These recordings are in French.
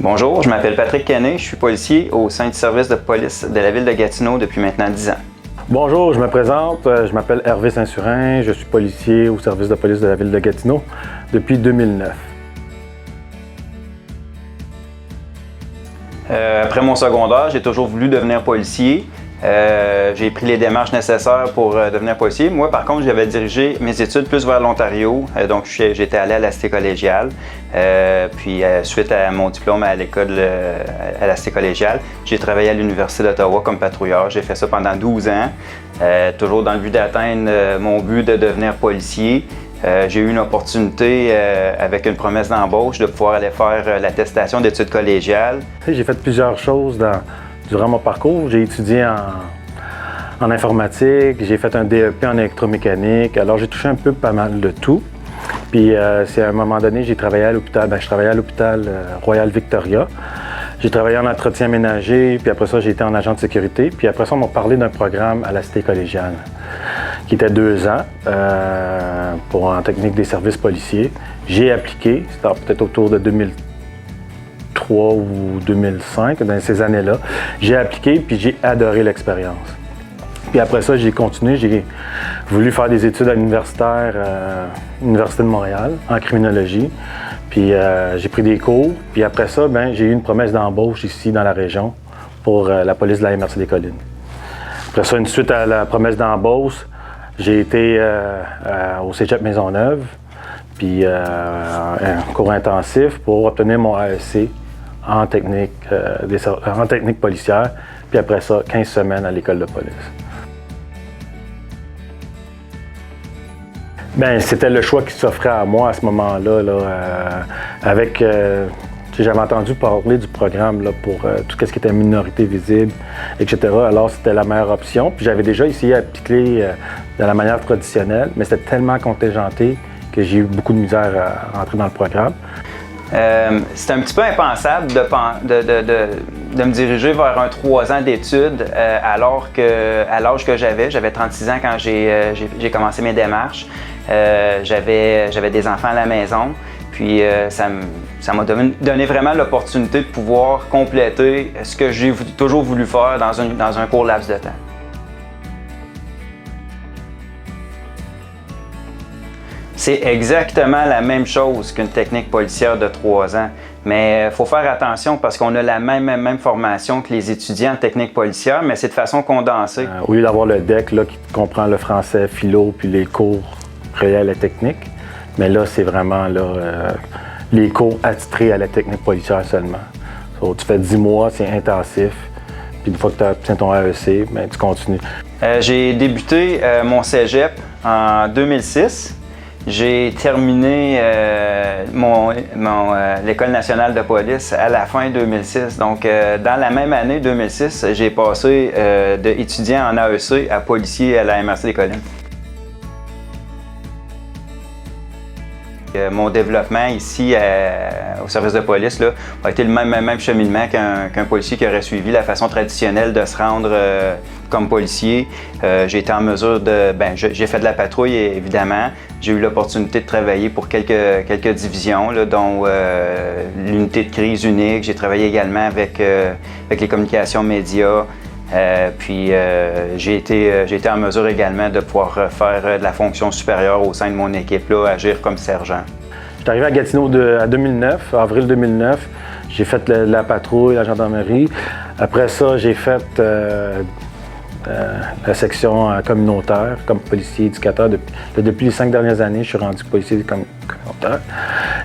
Bonjour, je m'appelle Patrick Canet, je suis policier au sein du service de police de la ville de Gatineau depuis maintenant 10 ans. Bonjour, je me présente, je m'appelle Hervé Saint-Surin, je suis policier au service de police de la ville de Gatineau depuis 2009. Après mon secondaire, j'ai toujours voulu devenir policier. J'ai pris les démarches nécessaires pour devenir policier. Moi, par contre, j'avais dirigé mes études plus vers l'Ontario. Donc, j'étais allé à la Cité collégiale. Puis, suite à mon diplôme à l'école à la Cité collégiale, j'ai travaillé à l'Université d'Ottawa comme patrouilleur. J'ai fait ça pendant 12 ans, toujours dans le but d'atteindre mon but de devenir policier. J'ai eu une opportunité avec une promesse d'embauche de pouvoir aller faire l'attestation d'études collégiales. J'ai fait plusieurs choses durant mon parcours. J'ai étudié en informatique, j'ai fait un DEP en électromécanique, alors j'ai touché un peu pas mal de tout. Puis c'est à un moment donné, j'ai travaillé à l'hôpital, je travaillais à l'hôpital Royal Victoria. J'ai travaillé en entretien ménager, puis après ça, j'ai été en agent de sécurité. Puis après ça, on m'a parlé d'un programme à la Cité collégiale, qui était 2 ans en technique des services policiers. J'ai appliqué, c'était peut-être autour de 2003 ou 2005, dans ces années-là. J'ai appliqué, puis j'ai adoré l'expérience. Puis après ça, j'ai continué, j'ai voulu faire des études à l'Université de Montréal, en criminologie. Puis j'ai pris des cours, puis après ça, j'ai eu une promesse d'embauche ici dans la région pour la police de la MRC des Collines. Après ça, suite à la promesse d'embauche, j'ai été au Cégep Maisonneuve, puis un cours intensif pour obtenir mon AEC en technique policière, puis après ça, 15 semaines à l'école de police. C'était le choix qui s'offrait à moi à ce moment-là, j'avais entendu parler du programme pour tout ce qui était minorité visible, etc. Alors, c'était la meilleure option. Puis j'avais déjà essayé d'appliquer de la manière traditionnelle, mais c'était tellement contingenté que j'ai eu beaucoup de misère à rentrer dans le programme. C'était un petit peu impensable de me diriger vers un 3 ans d'études alors qu'à l'âge que j'avais 36 ans quand j'ai commencé mes démarches. J'avais des enfants à la maison, puis ça m'a donné vraiment l'opportunité de pouvoir compléter ce que j'ai toujours voulu faire dans un court laps de temps. C'est exactement la même chose qu'une technique policière de 3 ans, mais il faut faire attention parce qu'on a la même formation que les étudiants en technique policière, mais c'est de façon condensée. Au lieu d'avoir le DEC qui comprend le français, philo, puis les cours réels et techniques, mais là, c'est vraiment les cours attitrés à la technique policière seulement. Tu fais 10 mois, c'est intensif, puis une fois que tu obtiens ton AEC, tu continues. J'ai débuté mon cégep en 2006. J'ai terminé l'École nationale de police à la fin 2006. Donc, dans la même année 2006, j'ai passé d'étudiant en AEC à policier à la MRC des Collines. Mon développement ici au service de police a été le même cheminement qu'un policier qui aurait suivi la façon traditionnelle de se rendre comme policier. J'ai été en mesure j'ai fait de la patrouille évidemment. J'ai eu l'opportunité de travailler pour quelques divisions, dont l'unité de crise unique. J'ai travaillé également avec les communications médias. J'ai été en mesure également de pouvoir faire de la fonction supérieure au sein de mon équipe, agir comme sergent. Je suis arrivé à Gatineau en 2009, avril 2009. J'ai fait la patrouille, la gendarmerie. Après ça, j'ai fait la section communautaire comme policier éducateur. Depuis les 5 dernières années, je suis rendu policier communautaire.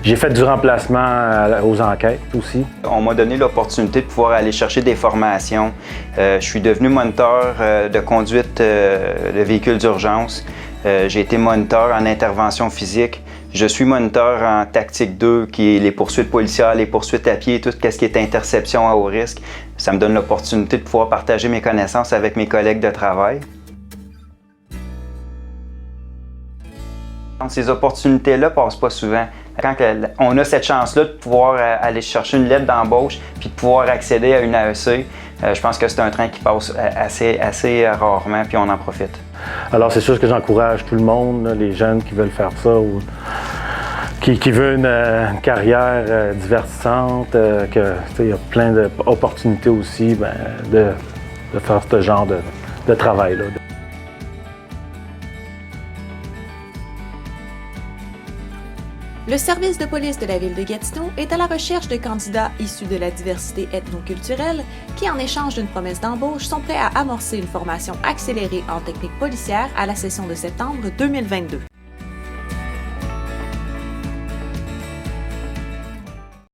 J'ai fait du remplacement aux enquêtes aussi. On m'a donné l'opportunité de pouvoir aller chercher des formations. Je suis devenu moniteur de conduite de véhicules d'urgence. J'ai été moniteur en intervention physique. Je suis moniteur en tactique 2, qui est les poursuites policières, les poursuites à pied, tout ce qui est interception à haut risque. Ça me donne l'opportunité de pouvoir partager mes connaissances avec mes collègues de travail. Ces opportunités-là ne passent pas souvent. Quand on a cette chance-là de pouvoir aller chercher une lettre d'embauche puis de pouvoir accéder à une AEC, je pense que c'est un train qui passe assez rarement puis on en profite. Alors c'est sûr que j'encourage tout le monde, les jeunes qui veulent faire ça, ou qui veut une carrière divertissante, il y a plein d'opportunités aussi de faire ce genre de travail-là. Le service de police de la ville de Gatineau est à la recherche de candidats issus de la diversité ethnoculturelle qui, en échange d'une promesse d'embauche, sont prêts à amorcer une formation accélérée en technique policière à la session de septembre 2022.